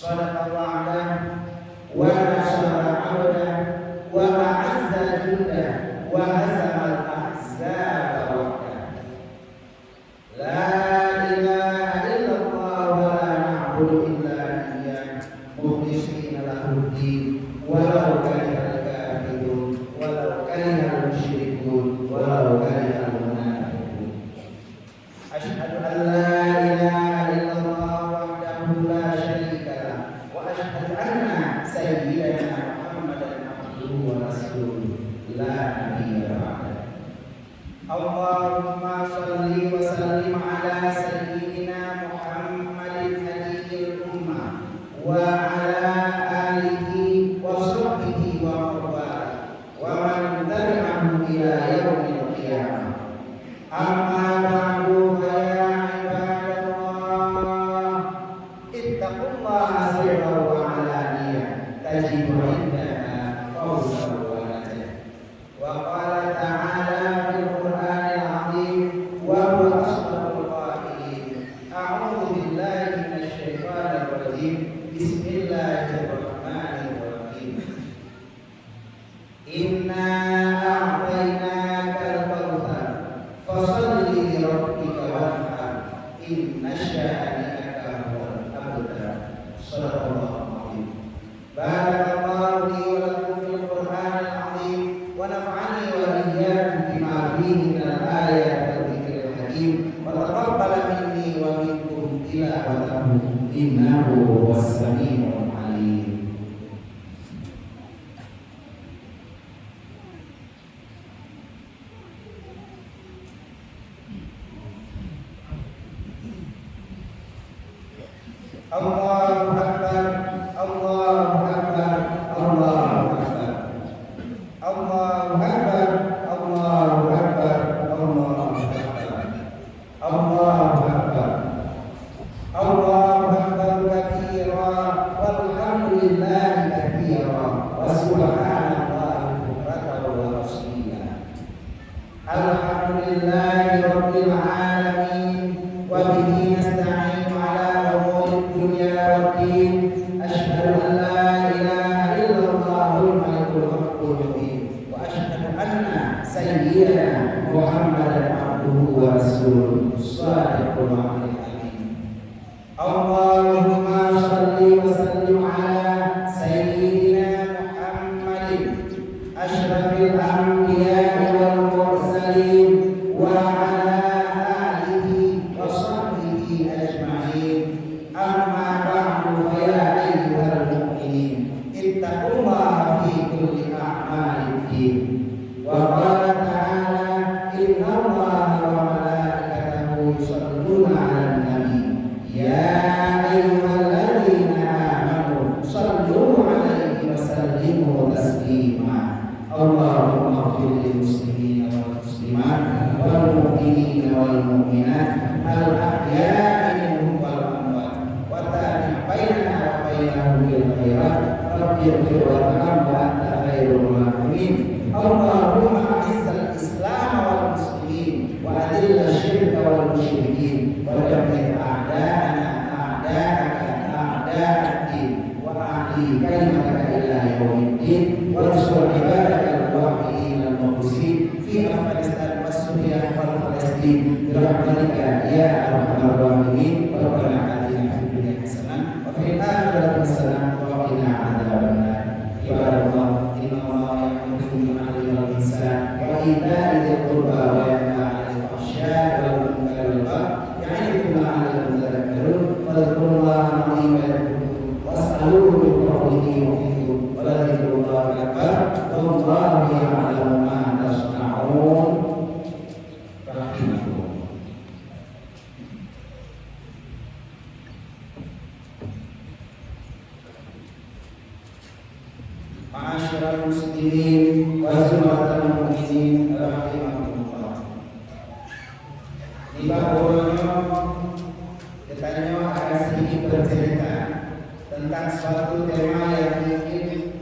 صدق وعده ونصر عبده وأعز جنده وهزم الأحزاب وحده. لا إله إلا الله ولا نعبد إلا إياه مخلصين له الدين ولو كره الكافرون ولو كره المشركون ولو كره المنافقون. أشهد أن لا إله إلا الله وحده لا شريك له وأشهد أن سيدنا محمدا عبده ورسوله لا نبي بعده. اللهم صل وسلم على سيدنا محمد هدي الأمة وعلى آله وصحبه ومن والاه ومن تبعهم إلى يوم القيامة. أما بعد فيا عباد الله اتقوا الله سرا وعلانية تجد عندها فوزا ونجاة. وقال تعالى في القرآن العظيم وهو أصدق القائلين: أعوذ بالله من الشيطان الرجيم بسم الله الرحمن الرحيم. إنا أعطيناك الكوثر فصل لربك وانحر إن شانئك هو الأبتر. صدق الله العظيم. بارك الله لي ولكم في القرآن العظيم ونفعني وإياكم بما فيه من الآيات والذكر الحكيم وتقبل مني ومنكم تلاوته إنه هو السميع العليم. الله أكبر الله أكبر الله أكبر الله أكبر الله أكبر الله أكبر الله أكبر الله أكبر كبيرا والحمد لله كثيرا وسبحان الله بكرة وأصيلا. الحمد لله رب العالمين وبه نستعين على أمور الدنيا والدين. أشهد أن لا إله إلا الله الملك الحق المبين وأشهد أن سيدنا محمدا عبده ورسوله الصادق الوعد الأمين. اللهم صل وسلم على سيدنا محمد أشرف الأنبياء والمرسلين وعلى آله وصحبه أجمعين. أما بعد فيا أيها المؤمنين اتقوا الله في كل أعمال الدين. وقال تعالى: إن الله وملائكته يصلون على النبي يا أيها الذين آمنوا صلوا عليه وسلموا تسليما. اللهم اغفر للمسلمين والمسلمات والمؤمنين والمؤمنات الأحياء منهم والأموات وتابع بيننا وبينهم بالخيرات. رب اغفر وارحم وأنت خير الراحمين. اللهم أعز الإسلام والمسلمين وأذل الشرك والمشركين ودمر أعداءنا أعداءك أعداء الدين وأعلي كلمتك إلى يوم الدين. وانصر عبادك الموحدين المخلصين في أفغانستان والسوريا وفلسطين برحمتك يا أرحم الراحمين. ربنا آتنا في الدنيا حسنة وفي الآخرة حسنة وقنا عذاب النار. عباد الله إن الله يأمركم بالعدل والإحسان وإيتاء ذي القربى وينهى عن الفحشاء والمنكر والبغي يعظكم لعلكم تذكرون. فاذكروا الله العظيم يذكركم واسألوه من فضله يعطيكم ولذكر الله أكبر والله يعلم ما تصنعون. رحمكم. Ma'asyiral muslimin wa zumratal mu'minin rahimakumullah. Di bawahnya kita akan sedikit bercerita tentang suatu tema yang mungkin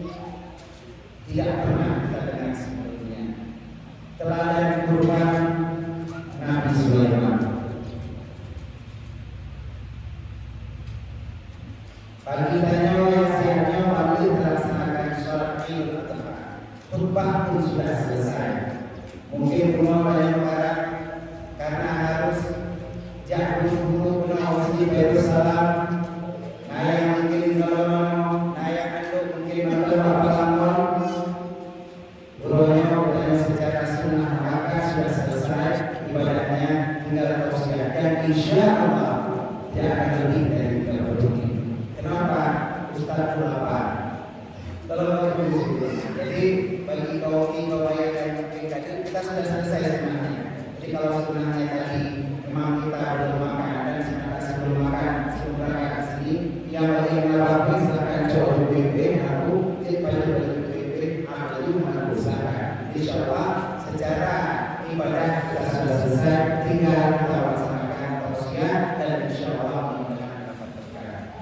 tidak pernah kita dengar sebelumnya. Teladan kurban Nabi Sulaiman. Pagi tanya siangnya wali melaksanakan sholat Idul Adha. Khutbah pun sudah selesai. Mungkin rumah banyak orang karena harus jauh dulu mengawasi Yerusalem. Nah yang mungkin kalau nah yang anduk mungkin apa lamun Buruhnya secara sunnah maka sudah selesai ibadahnya, tinggal tausiah dan insya Allah tidak akan lebih dari 30 menit. Kenapa? Ustaz lapar. Kalau jadi bagi kaum yang mungkin tadi kita sudah selesai sebenarnya. Jadi kalau sebenarnya tadi memang kita belum makan dan sebelum makan sebelum berangkat ke sini, yang bagi yang lapar silakan coba BB aku baju insya Allah secara ibadah kita sudah selesai, tinggal kita laksanakan tausiah dan insya Allah mudah-mudahan dapat berkah.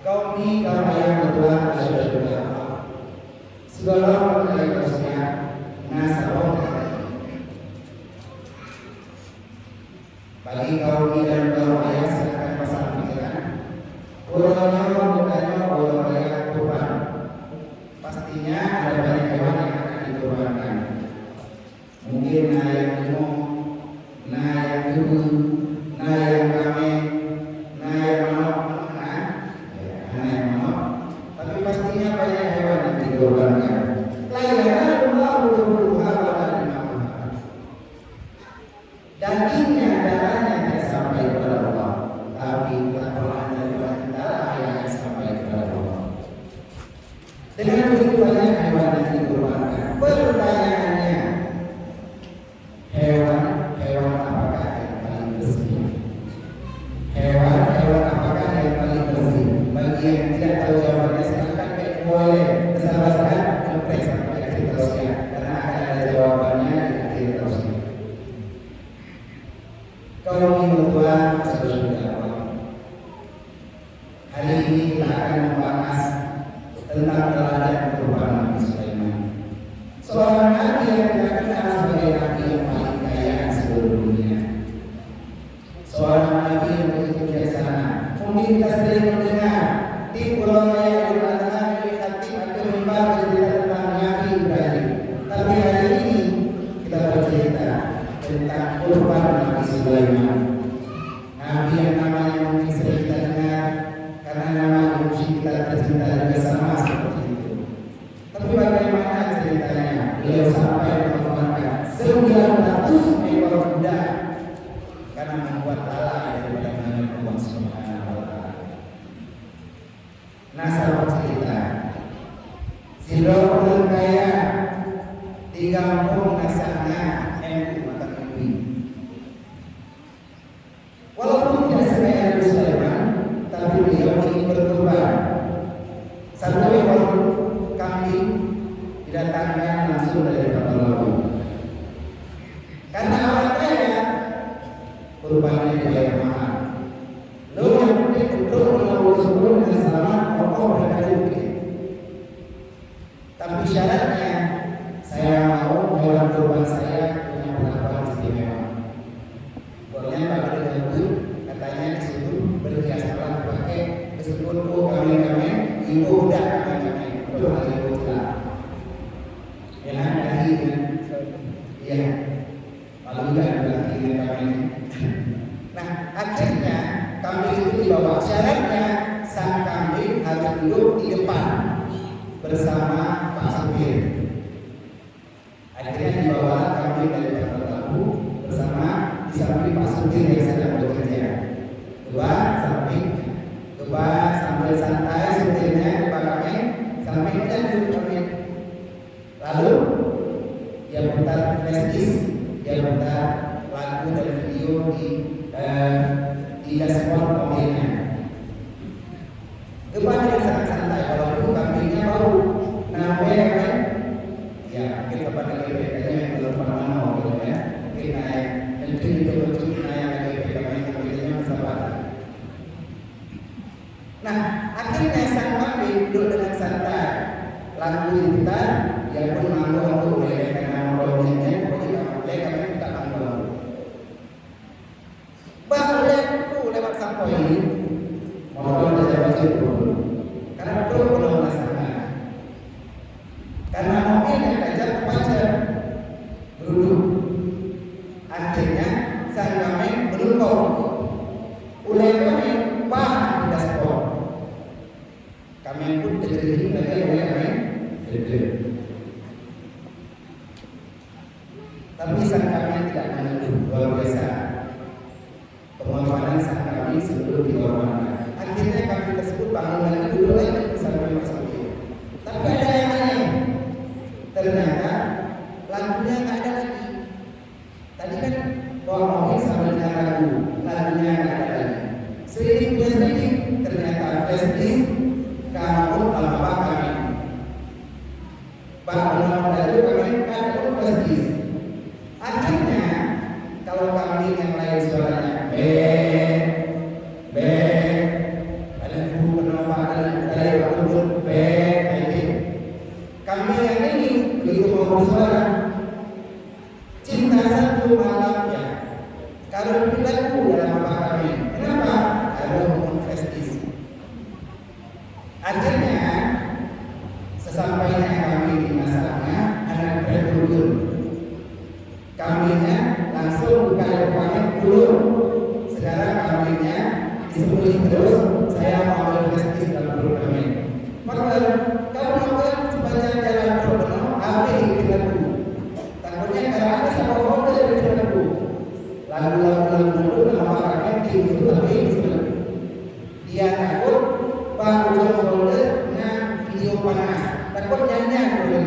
Kaum ini kaum ayah betua sudah segala mengenai tausiah nasabah bagi kaum ini dan kaum ayah silakan pasang pikiran. Ulama mukanya ulama ayah kurban. Pastinya ada banyak hewan yang akan dikurbankan. Mungkin yang limau, yang dugu, yang kame, yang manok, yang manok. Tapi pastinya banyak hewan yang dikurbankan. Dagingnya, darahnya tidak sampai kepada Allah, tapi takwa dari darah yang sampai kepada Allah. Dengan begitu banyak hewan yang dikurbankan. Pertanyaannya, hewan apakah yang paling bersih? Hewan apakah yang paling bersih? Bagi yang tidak tahu jawabannya silahkan boleh bersama-sama sampai akhir terusnya, karena akan ada jawabannya di akhir terusnya. Kalau ingin Tuhan sudah hari ini kita akan membahas tentang teladan kurban Nabi Sulaiman. Seorang nabi yang terkenal sebagai nabi yang paling kaya di seluruh dunia. Seorang nabi yang begitu bijaksana. Mungkin kita sering mendengar di Pulau Raya di mana di hati atau mimbar bercerita tentang Nabi Ibrahim. Tapi hari ini kita bercerita tentang kurban Nabi Sulaiman. Nabi yang namanya mungkin sering kita dengar karena nama ibu kita tercinta juga sama seperti itu. Tapi bagaimana ceritanya? Beliau sampai mengorbankan 900 ekor kuda karena membuat lalai daripada mengenai Allah Subhanahu wa Ta'ala. Nah, sahabat cerita, si orang kaya di kampung nasabnya MU mata MU. Walaupun tidak sekaya Nabi Sulaiman, tapi beliau ingin berkurban. Satu ekor kambing didatangkan langsung dari Rasulullah. Karena orang kaya, kurbannya dibayar mahal. Lalu yang penting untuk mengurus sebelum dan selamat pokok mereka juga. Tapi syaratnya saya mau hewan kurban saya punya perlakuan istimewa. Boleh Pak Gede katanya di situ berhiaslah pakai meskipun kami ibu udah kami itu hal ibu lah. Ya lagi kan, iya. Kalau enggak lagi kami. Nah akhirnya kambing itu dibawa. Syaratnya sang kambing harus duduk di depan bersama Pak Supir. Akhirnya dibawa kambing dari Bapak bersama di samping Pak Supir yang sedang bekerja. Dua sambil santai supirnya dipakainya sampai dan duduk kambing. Lalu dia putar flash disk, dia putar lagu dan video di dashboard mobilnya. Depannya sangat santai, walaupun kambingnya bau. Kenapa ya kan? Ya mungkin kepada GPK-nya yang belum pernah mau gitu ya. Mungkin naik, mungkin itu bentuk naik GPK-nya sabar. Nah akhirnya sang kambing duduk dengan santai. Lagu diputar, dia pun mampu untuk melelehkan nama baunya. Pokoknya mereka tak mampu. Baru lewat sampai ini motor baca dulu. Karena perlu melaksanakan. Karena mobilnya ajak baca duduk. Akhirnya saya kami berlengkau. Ulai kami bahan di dashboard. Kami pun terjadi lagi oleh kami terjadi. Tapi sang kami tidak menentu luar biasa. Pemahaman sang kami sebelum dikorbankan. Akhirnya kami tersebut bangunan dulu lagi sampai masuk. Tapi ada yang aneh. Ternyata lampunya nggak ada lagi. Tadi kan bawa mobil sambil lagu, lagunya nggak ada lagi. Sering punya sedikit. Ternyata flash disk kamu apa kami. Bangunan dari kami kan flash disk. Akhirnya kalau kami yang lain suaranya kalian guru penampakan dari waktu kami yang ini begitu mau bersuara cinta satu malamnya kalau berlaku dalam apa kami. Kenapa? Ada hubungan festis. Akhirnya sesampainya kami di masanya anak berturun. Kambingnya langsung buka lubangnya dulu. Sekarang kambingnya disembelih terus. Saya mau investis dalam perut kami. Maka kalau makan sepanjang jalan Probono, habis kita dulu. Takutnya kalau ada sama foto dari kita dulu. Lalu dulu nama kami itu habis. Dia takut baru folder dengan video panas. Takut nyanyi dulu.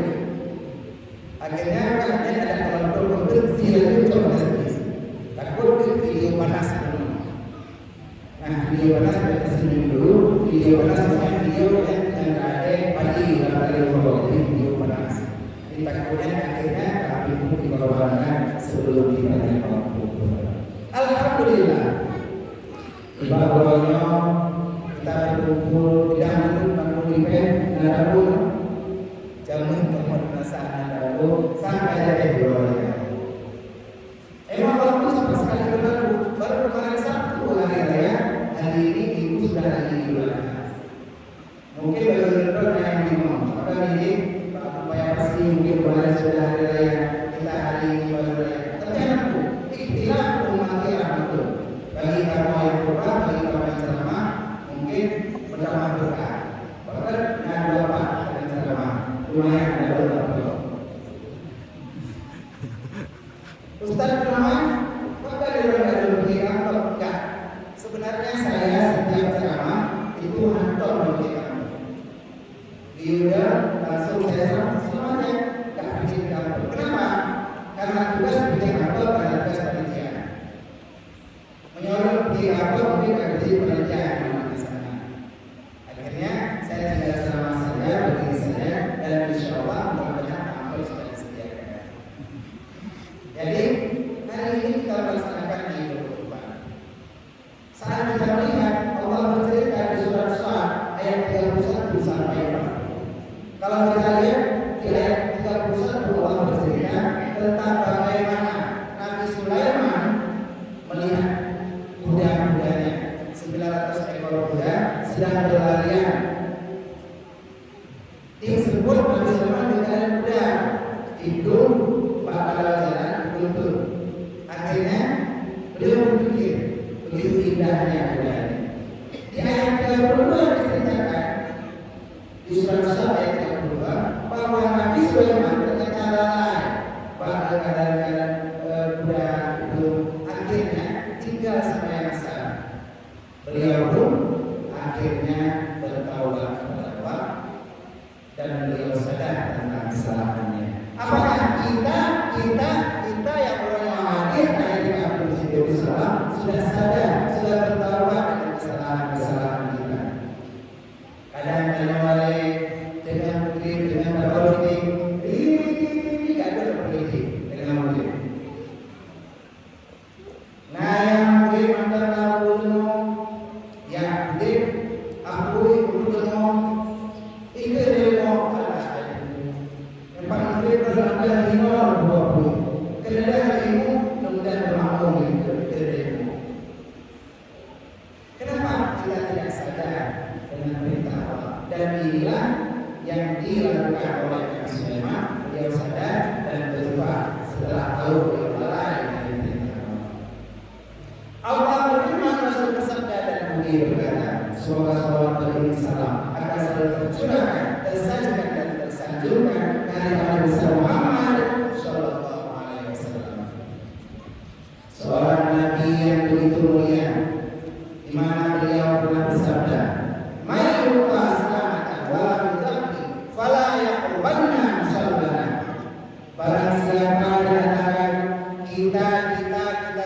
Akhirnya katanya ada kelompok bersiul coba takut video panas dulu. Nah video panas kita senyum dulu. Video panas maksudnya video yang ada pagi dari bawah video panas. Takutnya akhirnya kami pun dikorbankan sebelum kita dikorbankan. Alhamdulillah. Bahwanya kita berkumpul tidak menunggu event dan pun jamin pemerintahan dahulu sampai dari keluarga. Emang waktu sama sekali berlalu. Baru kemarin Sabtu hari raya, hari ini ibu sudah lagi di luar. Mungkin bagi yang bingung, maka ini supaya pasti mungkin kemarin sudah hari raya, kita hari ini baru raya. Tapi aku ikhtilaf umat rahmatul. Bagi kamu yang berdoa, bagi kamu yang ceramah, mungkin bersama berkah. Bahkan yang bapak dan ceramah lumayan ada beberapa. Ustaz Rahman, maka dia berkata begini, enggak. Sebenarnya saya setiap ceramah itu hantar memberi kamu. Dia langsung saya semuanya tak bikin kamu. Kenapa? Karena tugas bikin apa pada tugas panitia. Menyuruh bikin apa mungkin kerja panitia di sana. Akhirnya saya tinggal sama saja, begini saja, dan insya Allah mudah-mudahan amal sudah disediakan. Jadi hari ini kita melaksanakan Idul Kurban. Saat kita melihat Allah bercerita di surat Sad ayat 31 sampai 40. Kalau kita lihat di ayat 31 Allah bercerita tentang bagaimana Nabi Sulaiman melihat kuda-kudanya 900 ekor kuda sedang berlarian. Disebut Nabi Sulaiman dengan kuda itu bakal jalan betul. Akhirnya beliau berpikir begitu indahnya kuda ini. Di ayat 32 diceritakan di surat Sad ayat 32 bahwa Nabi Sulaiman ternyata lalai pada keadaan kuda itu. Akhirnya tinggal sampai masa beliau pun akhirnya bertaubat kepada Allah dan beliau sadar tentang kesalahannya. Apakah kita yang orang hadir ayat 30 sudah sadar, sudah bertaubat dengan kesalahan-kesalahan kita? Kadang-kadang oleh dengan mungkin dengan politik, tidak ada politik dengan mungkin. Nah yang mungkin mantan lalu yang mungkin aku ikut ikut demo yang paling mungkin berada di bawah 20 kemudian ilmu kemudian bermakmum itu demo. Kenapa kita tidak sadar dengan perintah Allah. Dan inilah yang dilakukan oleh Nabi Sulaiman. Beliau sadar dan berubah setelah tahu beliau lalai dari perintah Allah. Allah berfirman, Rasul bersabda dan beliau berkata, semoga salawat bagi salam akan selalu tercurahkan, tersajikan dan tersanjungkan dari Nabi besar Muhammad Sallallahu Alaihi Wasallam, seorang Nabi yang begitu mulia, di mana beliau pernah bersabda, "Mayyuqa aslamatan wa lam yudhi, fala yaqrubanna musallana." Barang siapa di antara kita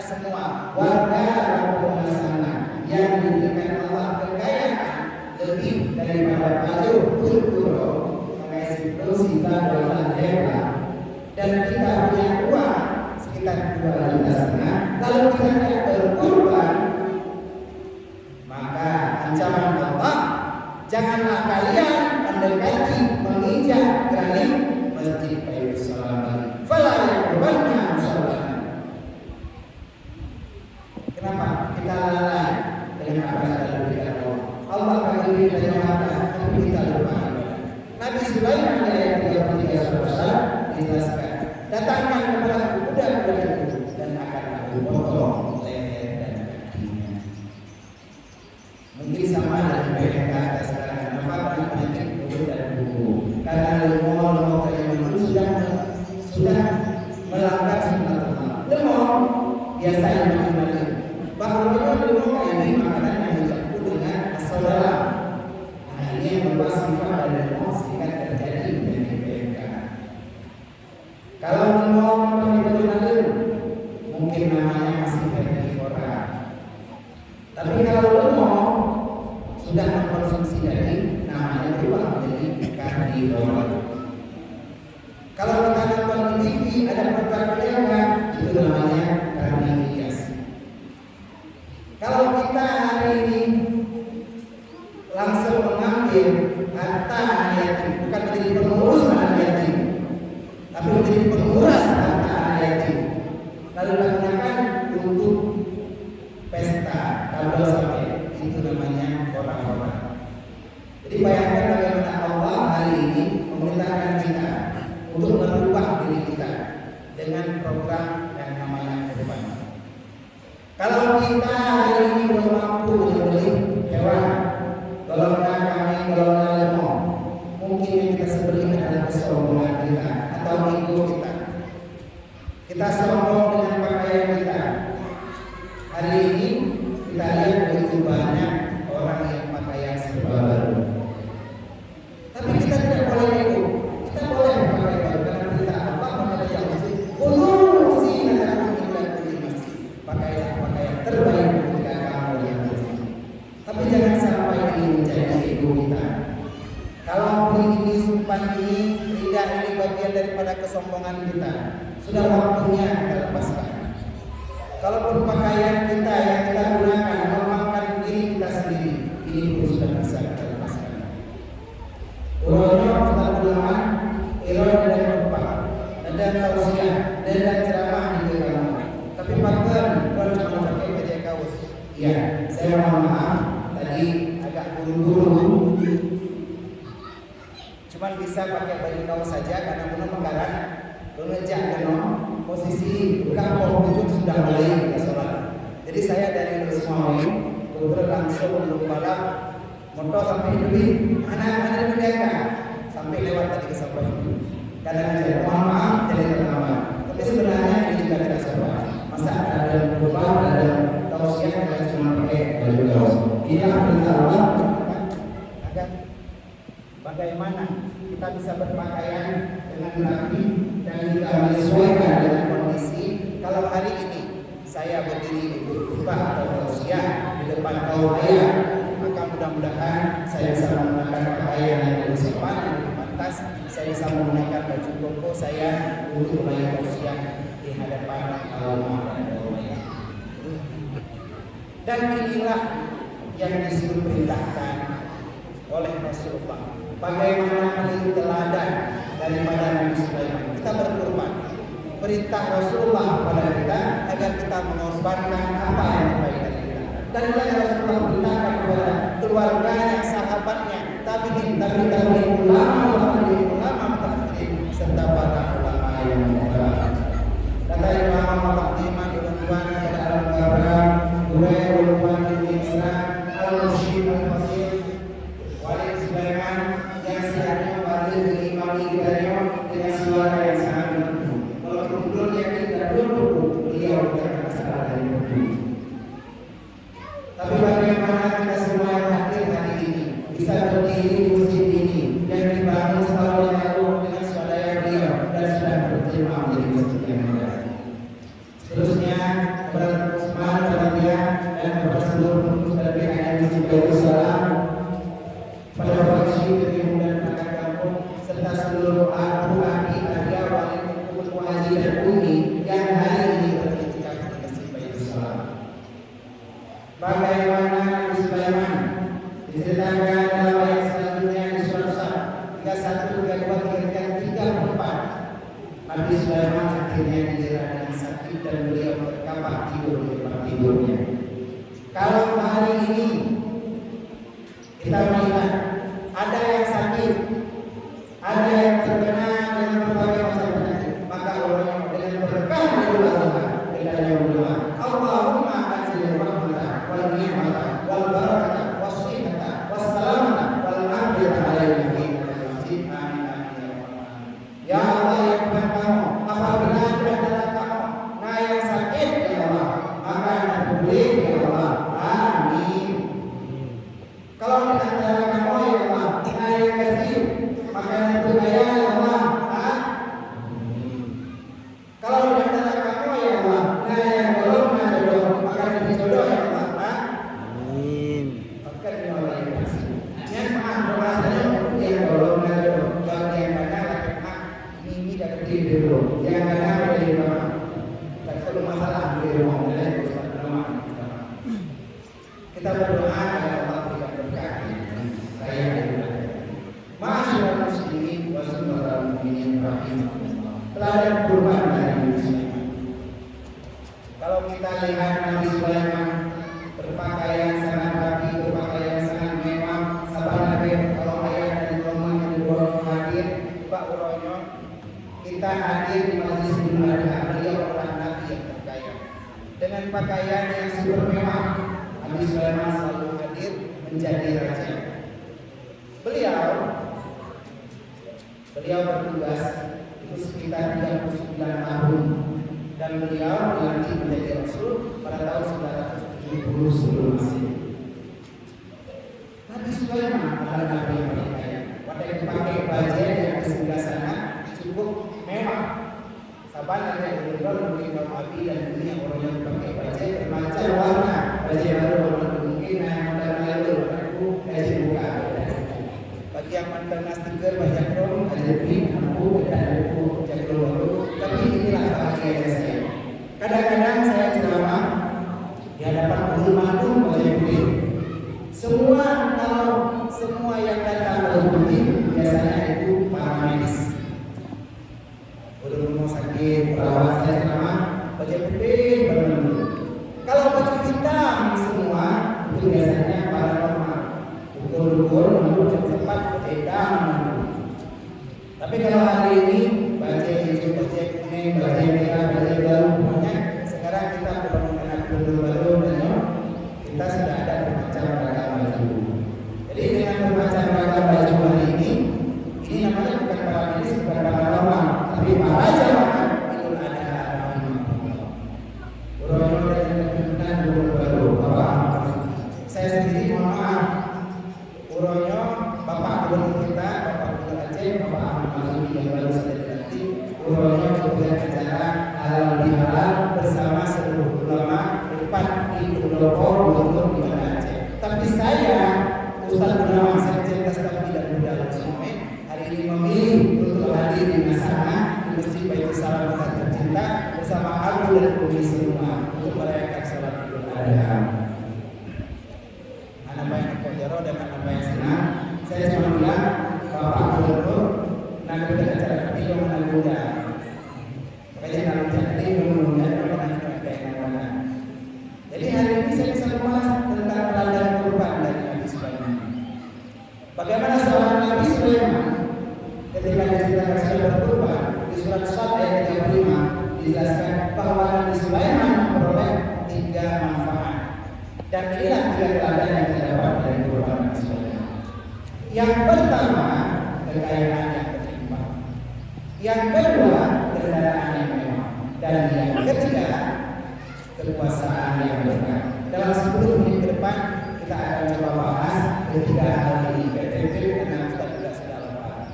semua warga kampung sana yang diberikan Allah kekayaan lebih daripada baju puro, maka itu kita adalah hebat, dan kita punya uang sekitar 2,5 juta. Kalau kita tidak berkorban, maka ancaman Allah, janganlah kalian mendekati menginjak granit Masjid Baitus Salam. Fala yaqrubanna musallana. Kenapa kita lalai dengan apa yang telah diberikan Allah? Allah bagi kita nyatakan, tapi kita lupa. Nabi Sulaiman ayat 33 dijelaskan, datangkan kepada kuda-kuda itu dan akan aku potong leher dan kakinya. Mungkin sama dengan mereka sekarang. Kenapa karena penyakit mulut dan buku? Karena lemong itu sudah melanggar sunnah Allah. Lemong biasanya menikmati. Bahwa lemong ini makanan yang dicampur dengan saudara. Nah, ini yang membuat sifat dari lemong sehingga terjadi penyakit PMK. Kalau lemong betul-betul mungkin namanya masih herbivora. Tapi kalau lemong sudah mengkonsumsi daging, namanya berubah menjadi karnivora. Kalau kita nonton di TV ada program yang itu namanya karnivias. Kalau kita hari ini langsung mengambil harta anak yatim, bukan menjadi pengurus anak yatim, tapi menjadi penguras harta anak yatim, lalu lakukan untuk pesta tabel sampai, itu namanya orang-orang. Jadi bayangkan bagaimana Allah hari ini memerintahkan kita untuk merubah diri kita dengan program yang namanya kurban. Kalau kita hari ini belum mampu membeli hewan, golongan kami, golongan lemong, mungkin yang kita sebeli adalah kesombongan kita atau ego kita. Kita sombong dengan pakaian kita. Hari ini kita lihat begitu banyak orang yang pakaian serba baru. Tapi kita tidak boleh ego. Kita boleh pakai baru karena kita apa pada yang masih pakaian pakaian terbaik ketika kamu yang masih. Tapi jangan sampai ini menjadi ego kita. Kalau ini simpan ini, lidah ini bagian daripada kesombongan kita. Sudah waktunya kita lepaskan. Kalaupun pakaian kita yang kita gunakan memakan diri kita sendiri, ini pun sudah bisa kita lepaskan. Urutnya kita gunakan irod dan rupak, dan tausiah, dan ceramah di dalam. Tapi pakaian bukan cuma pakai baju kaos. Iya, saya mohon maaf tadi agak buru-buru. Cuma bisa pakai baju kaos saja karena belum menggarak, belum ngejak posisi kampung itu sudah mulai kita sholat. Jadi saya dari Rusmawi kemudian langsung untuk balap motor sampai lebih anak-anak menjaga sampai lewat tadi ke Sabah. Kadang-kadang mohon maaf jadi terlambat. Tapi sebenarnya ini juga tidak sabar. Masa ada berubah ada tausiah dan cuma pakai baju kaos. Ini perintah Allah. Agar bagaimana kita bisa berpakaian dengan rapi dan juga menyesuaikan dengan kondisi. Kalau hari ini saya berdiri di khutbah atau tausiah di depan kaum ayah, maka mudah-mudahan saya bisa menggunakan pakaian yang lebih sopan, yang lebih pantas. Saya bisa menggunakan baju koko saya untuk melayani tausiah di hadapan kaum ayah. Dan inilah yang disuruh perintahkan oleh Rasulullah. Bagaimana meniru teladan daripada Nabi Sulaiman. Kita berkorban. Perintah Rasulullah kepada kita agar kita mengorbankan apa yang terbaik dari kita. Dan Rasulullah perintahkan kepada keluarganya, sahabat mutakhirin, tapi dari ulama mutakhirin serta para ulama yang muda. Kata Imam Muqaddimah Ibn dalam karya Ulama Islam Al-Mushib Al-Fasih Walid Sulaiman yang seharusnya pada Imam Ibrahim dengan suara yang sangat merdu. Walaupun belum yakin dan belum buku, beliau berkata salah dari buku. Tapi bagaimana kita semua yang hadir hari ini bisa berdiri di masjid ini yang dibangun setahun yang lalu dengan swadaya beliau dan sudah berterima menjadi masjid yang mulia. Seterusnya kepada Usman Jabatiya dan kepada seluruh pengurus dan PKN Masjid Darussalam, pada Bapak Syekh dari dan perangkat kampung serta seluruh ahli adia wali ketua haji dan umi yang hari ini beriktikaf di Masjid Darussalam. Bagaimana Nabi Sulaiman diceritakan dalam ayat selanjutnya di surah As-Saff 31, 32, 33, 34. Nabi Sulaiman akhirnya didera dengan sakit dan beliau berkabah tidur di tempat tidurnya. Kalau hari ini kita melihat ada yang sakit, ada yang terkena dengan berbagai macam penyakit, maka orang dengan berkah dari Allah kita berdoa, Allahumma anzil rahmatah wal ni'matah wal barakatah was sihhatah was salamah wal afiyatah alaina fi masjid. Amin amin ya Allah. Ya Allah, ya Tuhan kamu, apabila di antara kamu nah yang sakit ya Allah, maka yang boleh ya Allah. Amin. Kalau di antara kamu ya Allah nah yang kasih, maka yang berkaya ya Allah. Kalau di antara kamu ya Allah nah yang belum ada jodoh, maka yang jodoh ya Allah. Amin. Maka di Allah yang kasih. Yang maha berasanya yang belum ada jodoh, yang mana ini dah kecil dulu, yang ada dari rumah. Tak perlu masalah di rumah, dan rumah. Kita berdoa agar Allah berikan berkah. Saya Ma'asyiral muslimin wa sallallahu mu'minin rahimahullah. Teladan kurban dari Nabi Sulaiman. Kalau kita lihat Nabi Sulaiman berpakaian sangat rapi, berpakaian sangat mewah, sabanare kalau ayah dan rumah yang dibawa hadir, Pak Uronyo, kita hadir di majelis Idul Adha. Beliau adalah Nabi yang terkaya dengan pakaian yang super mewah. Nabi Sulaiman selalu hadir menjadi raja. Beliau bertugas itu sekitar 39 tahun dan beliau dilantik menjadi rasul pada tahun 970 sebelum Masehi. Nabi Sulaiman adalah nabi yang berkaya. Pada pakai baju yang kesebelah sana cukup mewah. Saban ada yang berdua mungkin kaum api dan dunia orang yang pakai baju bermacam warna. Baju baru warna mungkin dan lalu aku baju buka. Bagi yang mantan stiker banyak rom, ada pink, aku ada buku jago baru. Tapi inilah bahagia saya. Kadang-kadang saya ceramah di hadapan guru madu baju putih. Semua yang datang baju putih biasanya itu para medis. Udah rumah sakit, perawat saya ceramah baju putih baru. Kalau baju hitam semua itu biasanya para normal. Ukur menurut cepat pedang. Tapi kalau hari ini baju hijau, baju kuning, baju merah, baju baru banyak. Sekarang kita perlu mengenal guru baru dan kita sudah ada bermacam ragam baju. Jadi dengan bermacam ragam baju hari ini namanya bukan para medis, bukan para normal, tapi para jamaah Idul Adha. Uronyo dan guru baru, Bapak. Saya sendiri mohon maaf. Uronyo, Bapak Gubernur kita, Bapak Gubernur Aceh, Bapak Ahmad Mazuni yang baru saja dilantik. Uronyo kemudian acara halal bihalal bersama seluruh ulama depan di Pendopo Gubernur di Aceh. Tapi saya, Ustaz Gunawan Sekjen Staf Tidak Muda Langsung hari ini memilih untuk hadir di sana di Masjid Baitul Salam kita tercinta bersama Abu dan Umi semua untuk merayakan salat Idul Adha. Anak banyak kojaro dan anak banyak senang. Saya cuma bilang Bapak Gubernur nanti kita acara ketiga anak muda. Makanya kalau jadi muda orang. Jadi hari ini saya bisa membahas tentang teladan kurban dari Nabi Sulaiman. Bagaimana berkurban. Di surat Sad ayat 35 dijelaskan bahwa Nabi Sulaiman memperoleh 3 manfaat. Dan inilah 3 teladan yang terdapat dari kurban Nabi Sulaiman. Yang pertama, kekayaan yang berlimpah. Yang kedua, kendaraan yang mewah. Dan yang ketiga, kekuasaan yang berkah. Dalam 10 menit ke depan kita akan coba bahas ketiga hal ini karena kita juga sudah lupa.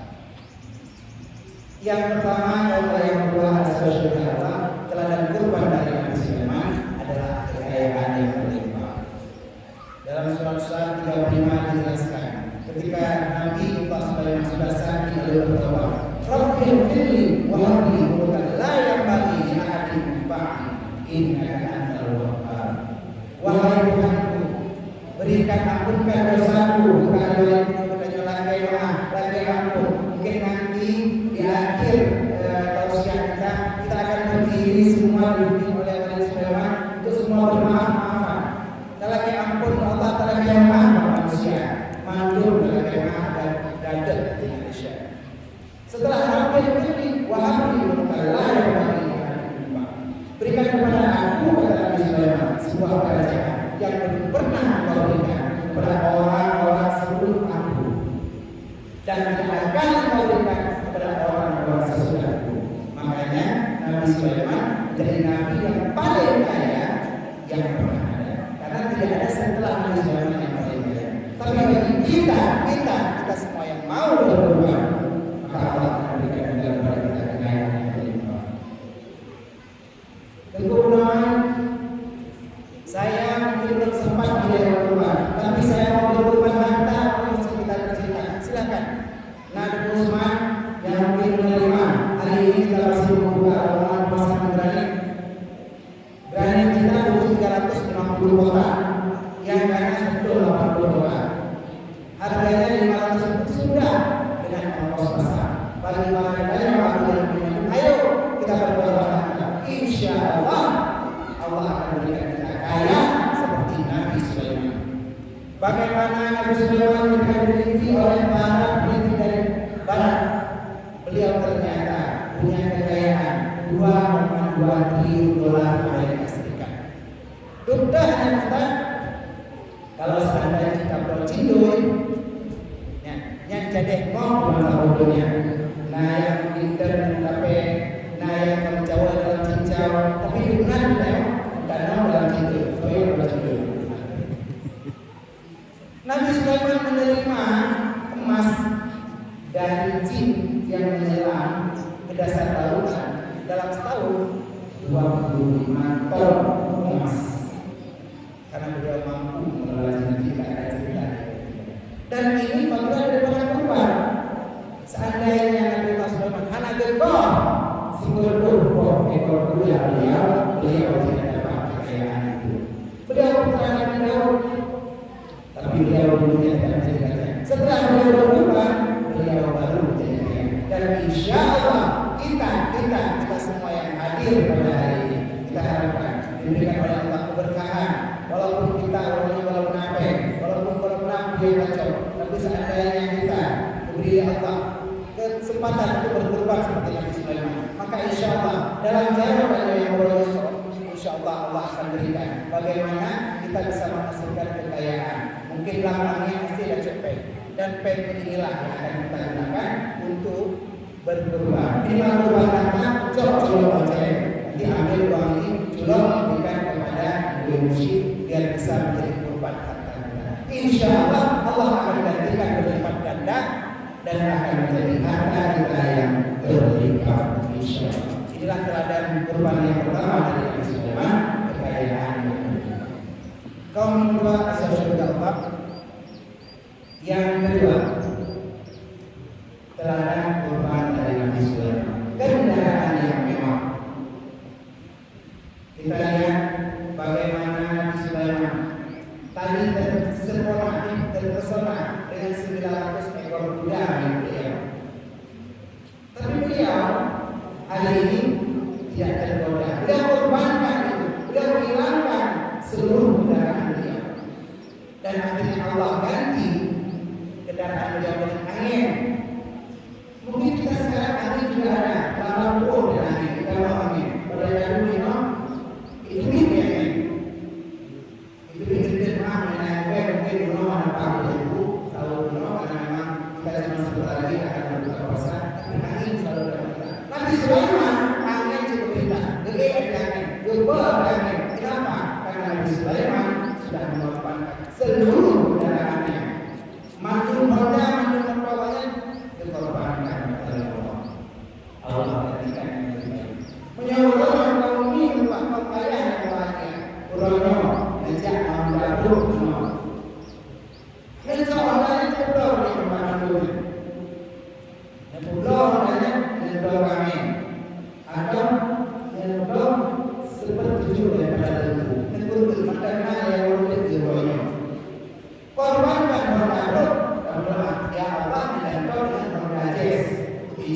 Yang pertama, Allah yang berdoa sesuai Allah, teladan kurban dari Nabi Sulaiman adalah kekayaan yang berlimpah. Dalam surat Sad 35 dijelaskan, ketika Nabi Sulaiman sudah sakit lalu berdoa, Rabbil firli wa habli mulkan la yanbaghi li ahadin min ba'di innaka antal wahhab. Wahai Tuhanku, berikan ampunkan dosaku, bukan lagi ampun. Mungkin nanti di akhir tausiah kita akan berdiri semua dibimbing oleh Nabi Sulaiman untuk semua bermaaf-maafan. Lagi ampun Allah Taala yang maha manusia, mandur lagi maha dan dadat di Indonesia. Setelah Rabbil firli wa habli mulkan la yanbaghi li ahadin min ba'di. Berikan kepada aku, kata Nabi Sulaiman, sebuah kerajaan yang belum pernah kau berikan kepada orang-orang sebelum aku, dan tidak akan kau berikan kepada orang-orang sesudahku. Makanya Nabi Sulaiman menjadi nabi yang paling kaya yang pernah ada, karena tidak ada setelah Nabi Sulaiman yang paling kaya. Tapi bagi kita semua yang mau berkorban, maka Allah akan berikan kepada kita kekayaan yang berlimpah. Kemudian saya mungkin belum sempat beli rumah, tapi saya mau berkorban harta untuk kita cerita. Silakan. Nabi Usman yang mungkin menerima hari ini kita masih membuka rumah pasangan berani kita 350 kota yang kaya 180 kota. Harganya 500 sudah dengan ongkos pasar. Bagi yang aku yang punya, ayo kita berkorban. Insya Allah akan berikan kita kaya seperti Nabi Sulaiman. Bagaimana Nabi Sulaiman diteliti oleh para peneliti dari Barat? Beliau ternyata punya kekayaan 2,2 triliun dolar Amerika Serikat. Dudah yang Ustaz, kalau seandainya kita bercindul, yang jadi mau bodohnya, nah yang internet tapi nah yang kamu jawab dalam cincau, tapi bukan danau dalam cincau, soalnya dalam cincau. Nabi Sulaiman menerima emas dari jin yang menyelam ke dasar lautan dalam setahun 25 ton emas, karena beliau mampu mengelola jin tidak cerita. Dan ini fadilah daripada kurban. Seandainya Nabi Sulaiman anak gekor singgur ekor kuda beliau tidak dapat kekayaan itu. Beliau putra Nabi Daud, tapi beliau dulunya tidak menjadikannya. Setelah beliau berkurban, beliau baru menjadikannya. Dan insya Allah kita semua yang hadir pada hari ini, kita harapkan diberikan oleh Allah keberkahan. Walaupun kita orangnya walaupun munafik, walaupun dia kacau, tapi seandainya kita diberi Allah kesempatan untuk berkorban seperti Nabi Sulaiman, maka insya Allah dalam jalan yang berdosa, insya Allah Allah akan berikan bagaimana kita bisa menghasilkan kekayaan. Mungkin belakangnya masih ada cepet, dan pen inilah yang akan kita gunakan untuk berkorban. Minimal berkorban kata colok diambil uang ini, colok berikan kepada ibu musik biar bisa menjadi korban harta kita. Insya Allah Allah akan gantikan berlipat ganda dan akan menjadi harta kita yang berlimpah. Insya Allah. Inilah teladan kurban yang pertama dari Nabi Sulaiman, kekayaan yang berlimpah. Kaum kedua asal surga Allah. Yang kedua, teladan kurban dari Nabi Sulaiman, kendaraan yang mewah. Kita lihat bagaimana Nabi Sulaiman tadi terpesona dengan 900 ekor kuda yang beliau. Tapi beliau hari ini tidak tergoda. Beliau korbankan itu, beliau hilangkan seluruh kendaraan beliau. Dan akhirnya Allah ganti kendaraan beliau dengan angin. Mungkin kita sekarang hari juga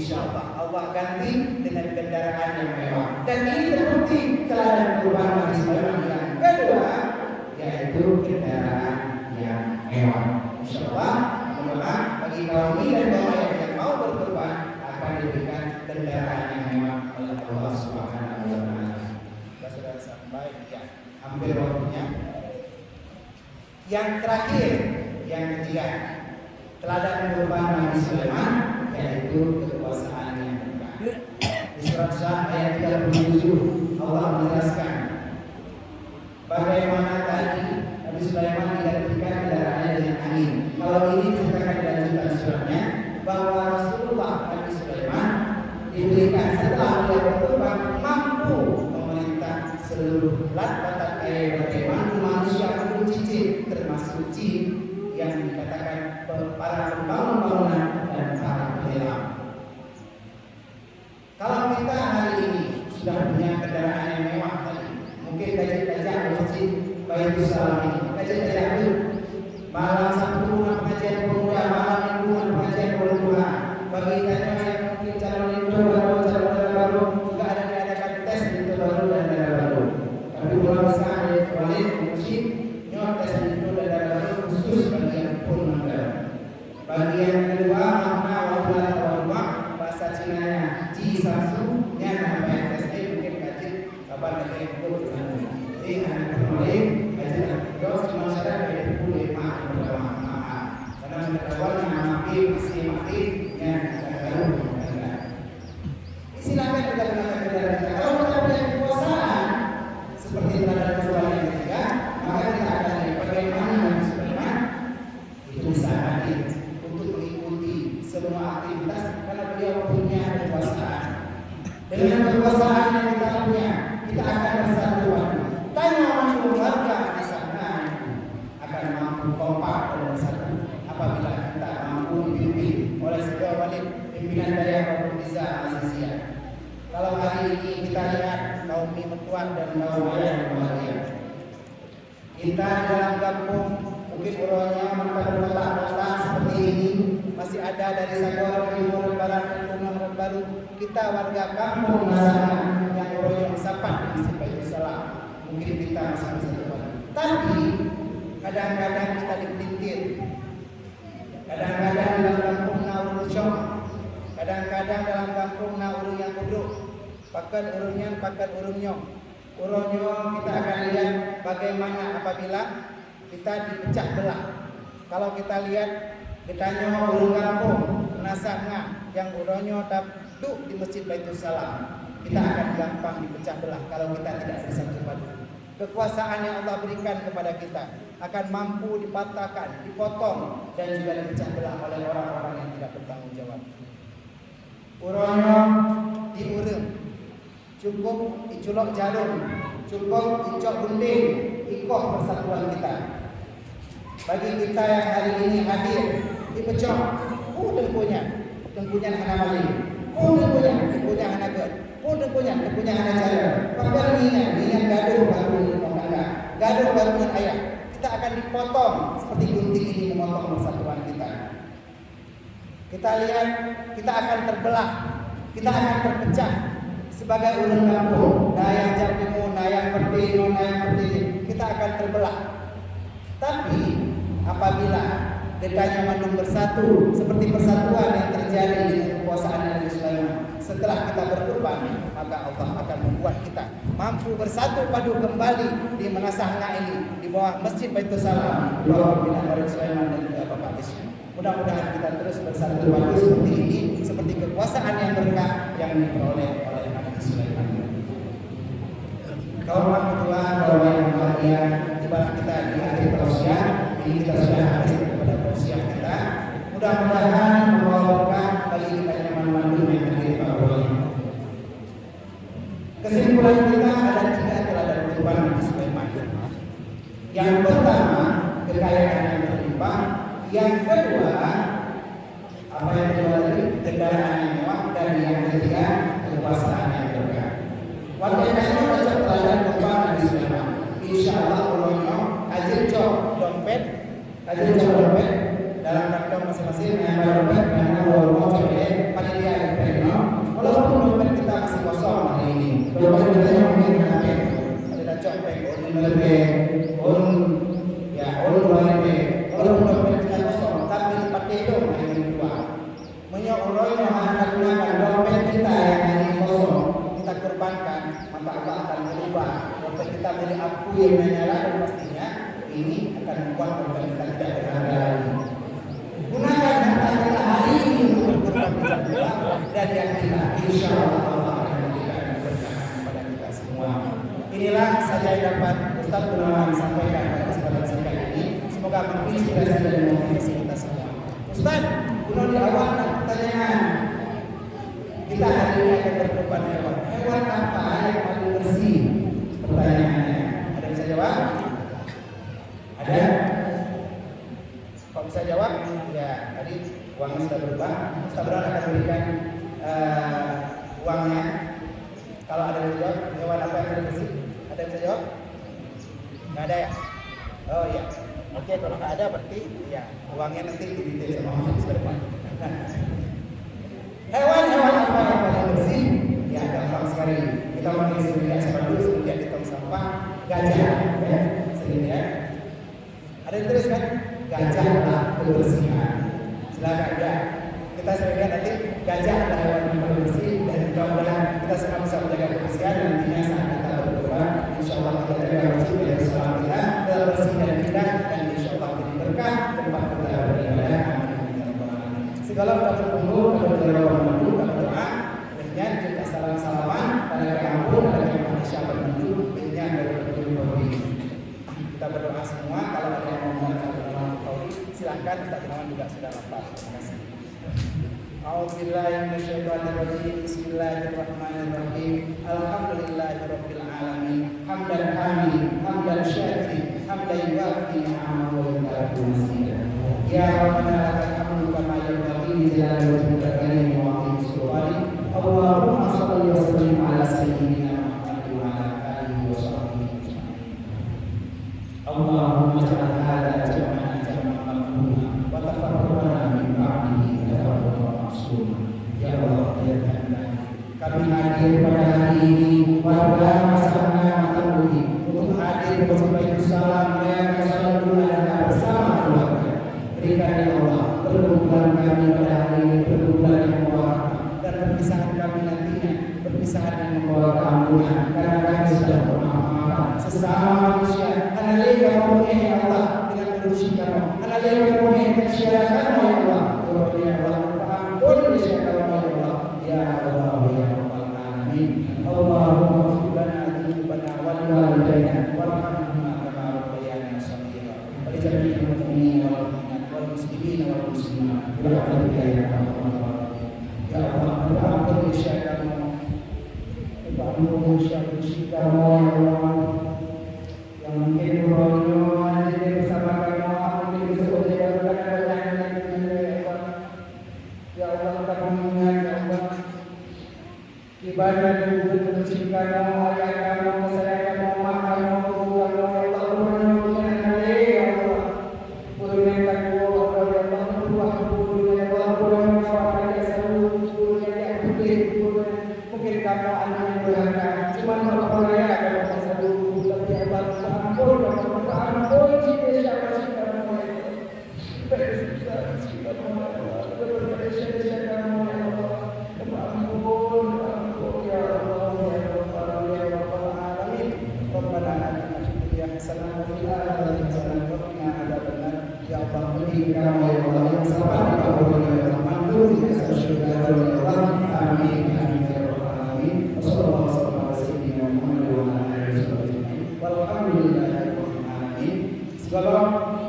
insya Allah ganti dengan kendaraan yang mewah. Dan ini terbukti teladan perubahan Nabi Sulaiman yang kedua, yaitu kendaraan yang mewah. Insya Allah, berdoa bagi kaum ini dan kaum lain yang mau berkorban akan diberikan kendaraan yang mewah oleh Allah Subhanahu wa Ta'ala. Sudah sampai ya, hampir waktunya. Yang terakhir, yang ketiga, teladan perubahan Nabi Sulaiman yaitu kekuasaan yang berkah. Di surat Syah ayat 37 Allah menjelaskan bagaimana tadi Nabi Sulaiman digantikan kendaraannya dengan angin. Kalau ini diceritakan di lanjutan suratnya bahwa Rasulullah Nabi Sulaiman diberikan setelah dia berkorban mampu memerintah seluruh lautan air bagaimana manusia pun cicit termasuk jin yang dikatakan para pembangun bangunan dan para penyelam. Kalau kita hari ini sudah punya kendaraan yang mewah tadi, mungkin kajian masjid Baitul Salam ini, kajian itu malam Sabtu pengajian pemuda, malam Minggu pengajian pemuda. Bagi kita yang mungkin calon itu baru juga ada diadakan tes itu baru dan daerah baru. Tapi kalau misalnya wali musik nyot tes itu dan daerah baru khusus bagi yang pun mandar. Bagian kedua makna wala bahasa Cina ji samsu nya nama tes mungkin kaji kabar kita ikut dengan ini anak mulai kaji dok cuma saya dari buku 5 maaf karena mengetahui mati masih mati yang baru. Silakan kita gunakan kendaraan kita. Kalau kita punya kekuasaan seperti teladan perubahan yang ketiga, maka kita akan lihat bagaimana Nabi Sulaiman itu bisa hadir untuk mengikuti semua aktivitas karena beliau punya kekuasaan. Dengan kekuasaan yang kita punya, kita akan bersatu padu. Tanya mampu warga di sana akan mampu kompak dan bersatu. Apabila kita mampu dipimpin oleh sebuah wali pimpinan daya maupun bisa Azizia. Kalau hari ini kita lihat kaum Metuan dan kaum ayah bahagia. Kita di dalam kampung mungkin urangnya maka berkota-kota seperti ini masih ada dari Sagor, Timur, Barat, dan Punang Baru. Kita warga kampung sana yang urangnya sapat di Masjid Baitul Salam. Mungkin kita masih bisa terbantu. Tapi kadang-kadang kita dipelintir. Kadang-kadang dalam kampung nauru syok, kadang-kadang dalam kampung nauru yang kuduk, pakan urunyan, pakan urunyo. Urunyo kita akan lihat bagaimana apabila kita dipecah belah. Kalau kita lihat ditanya urung kampung, nasahnya yang urunyo duduk di Masjid Baitul Salam, kita akan gampang dipecah belah kalau kita tidak bersatu padu. Kekuasaan yang Allah berikan kepada kita akan mampu dipatahkan, dipotong dan juga dipecah belah oleh orang-orang yang tidak bertanggung jawab. Uronyo diurung, cukup diculok jarum, cukup dicok gunting, ikoh persatuan kita. Bagi kita yang hari ini hadir dipecah, dengkunya hana mali, dengkunya hana ged. Dengkunya hana cara. Pakar niat gaduh baru tetangga, gaduh baru dengan ayah. Kita akan dipotong seperti gunting ini memotong persatuan kita. Kita lihat kita akan terbelah, kita akan terpecah sebagai ulun kampung, dayang Japimu, dayang Pertino, dayang Pertini, kita akan terbelah. Tapi apabila gedanya mandung bersatu seperti persatuan yang terjadi di kekuasaan Nabi Sulaiman, setelah kita berkorban, maka Allah akan membuat kita mampu bersatu padu kembali di Menasahna ini di bawah Masjid Baitul Salam, di bawah pimpinan Nabi Sulaiman dan juga Bapak Isya. Mudah-mudahan kita terus bersatu padu seperti ini, seperti kekuasaan yang berkah yang diperoleh oleh Nabi Sulaiman. Kaum Tuhan, kaum yang bahagia, ibadah kita di akhir tausiah ini kita sudah habis kepada tausiah kita. Mudah-mudahan membawakan bagi kita nyaman mandul yang hadir Pak Boy. Kesimpulan kita ada 3 teladan perubahan Nabi Sulaiman. Yang pertama, kekayaan yang berlimpah. Yang kedua, apa yang kedua tadi? Kendaraan yang mewah. Dan yang ketiga, kekuasaan yang berkah. Wadahnya baca teladan perubahan Nabi Sulaiman. Insyaallah ulangnya ajil cok dompet dalam kantong masing-masing yang dompet karena mau coba panitia bukan uang yang kita tidak berharga lagi. Gunakan harta kita hari ini untuk berkorban dan yakinlah insya Allah akan memberikan keberkahan kepada kita semua. Inilah saja yang dapat Ustaz Gunawan sampaikan pada kesempatan singkat ini. Semoga menginspirasi dan memotivasi kita semua. Ustaz, Gunawan di awal ada pertanyaan. Kita hari ini akan berkorban hewan. Hewan apa yang paling bersih? Pertanyaannya. Ada yang bisa jawab? Ada? Kalau bisa jawab, ya tadi uangnya sudah berubah. Ustaz Gunawan akan berikan uangnya. Kalau ada yang jawab, hewan apa yang paling bersih? Ada yang bisa jawab? Nggak ada ya? Oh iya. Oke, kalau nggak ada berarti ya uangnya nanti didetail sama Ustaz. Hewan-hewan apa yang paling bersih? Ya gampang sekali. Kita mungkin sebenarnya sepatu, sebenarnya di tong sampah, gajah, ya, sebenarnya. Ada yang tulis kan? Gajah adalah kebersihan. Silakan ya. Kita sebenarnya nanti gajah adalah hewan yang paling bersih dan mudah-mudahan kita semua bisa menjaga kebersihan nantinya saat kita berkorban. Insya Allah kita jaga bersih dari selama kita dalam bersih dan indah dan insya Allah jadi berkah tempat kita beribadah. Segala berkumpul kepada Allah berdoa dengan juga salam-salaman pada kampung pada manusia bermenuju dengan berkumpul. Kita berdoa semua. Kalau ada yang mau mengatakan silakan. Ustaz Gunawan juga sudah lapar. Terima kasih. A'udzubillahiminasyaitonirrajim. Bismillahirrahmanirrahim. Alhamdulillahirabbil alamin. Hamdan hamid, hamdan syakir, hamdan yuwafi ni'amahu wa yukafi masyidah. Ya Rabbana lakal hamdu kama yanbaghi li jalali wajhika al-karim wa 'azimi sultani. Allahumma shalli wa sallim ala sayyidina Muhammad wa ala alihi wa sahbihi ajma'in. Allahumma ij'al hadha jam'an jam'an maqbula wa tafarraqna min ba'dihi tafarruqan ma'suma. Ya Allah, ya Tuhan, kami hadir pada hari ini pada masa-masa matahari untuk hadir bersama salam dan salam bersama keluarga. Berikan ya Allah perkumpulan kami pada hari ini perkumpulan yang membawa dan perpisahan kami nantinya perpisahan yang membawa keampunan karena kami sudah bermaaf sesama manusia. Analika mempunyai ya Allah dengan menuju kamu. Analika mempunyai kesyarakat ya Allah. Ya Allah ampun kesyarakat ya Allah. Ya Allah ya Rabbal alamin. Allahumma ighfir lana dzunubana wal walidayna warhamna kama rabbayana shaghira. Wa li jami'il mu'minina wal muslimin wal muslimat. Berahmatika ya Rabbal alamin. Ya Allah ampun kesyarakat ampun kesyarakat ya Allah. Yang mungkin berdoa jadi bersama kamu mungkin bisa berjalan ya Allah kita mengingat ya Allah ibadah dan bersyukur kamu ayah kamu saya kamu mak kamu Tuhan ya Allah berdoa ya Allah berdoa kamu ya Allah berdoa ya Allah berdoa ya selalu mungkin kamu anak yang berharga cuma kalau ya ada satu lebih hebat ampun ampun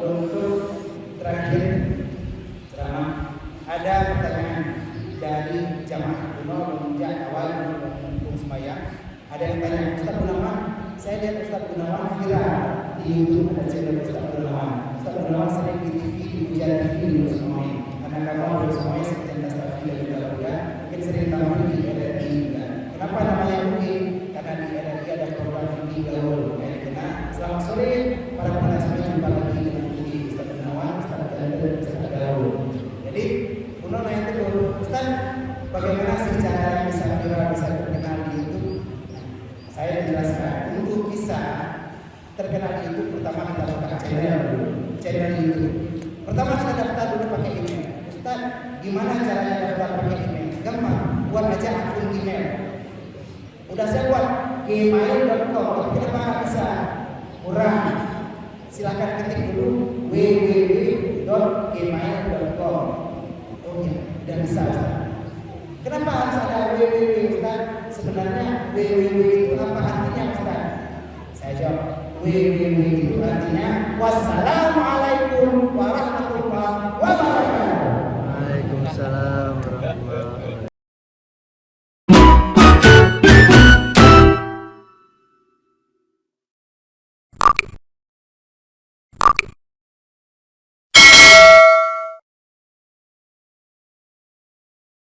untuk terakhir ceramah ada pertanyaan dari jamaah kuno menginjak awal untuk sembahyang. Ada yang tanya, Ustaz Gunawan, saya lihat Ustaz Gunawan viral di YouTube, ada channel Ustaz Gunawan. Ustaz Gunawan sering di TV, di ujian TV di Usmai. Karena kamu di Usmai seperti Ustaz dan juga mungkin sering tampil di RRI juga. Kenapa namanya mungkin? Karena di RRI ada program TV gaul. Karena selamat sore para penonton, jumpa lagi dengan Ustaz Gunawan, Ustaz dan Ustaz gaul. Jadi Kuno nanya dulu, Ustaz, bagaimana sih cara bisa viral, bisa terkenal di YouTube? Saya menjelaskan, untuk bisa terkenal di YouTube, pertama kita buka channel YouTube. Pertama kita daftar dulu pakai email. Ustaz, gimana caranya daftar pakai email? Gampang, buat aja akun email. Udah saya buat gmail.com, kenapa nggak bisa? Kurang. Silahkan ketik dulu www.gmail.com. Oh ya, udah bisa Ustaz. Kenapa harus ada www Ustaz? Sebenarnya www itu apa artinya Ustaz? Saya jawab, www itu artinya wassalamualaikum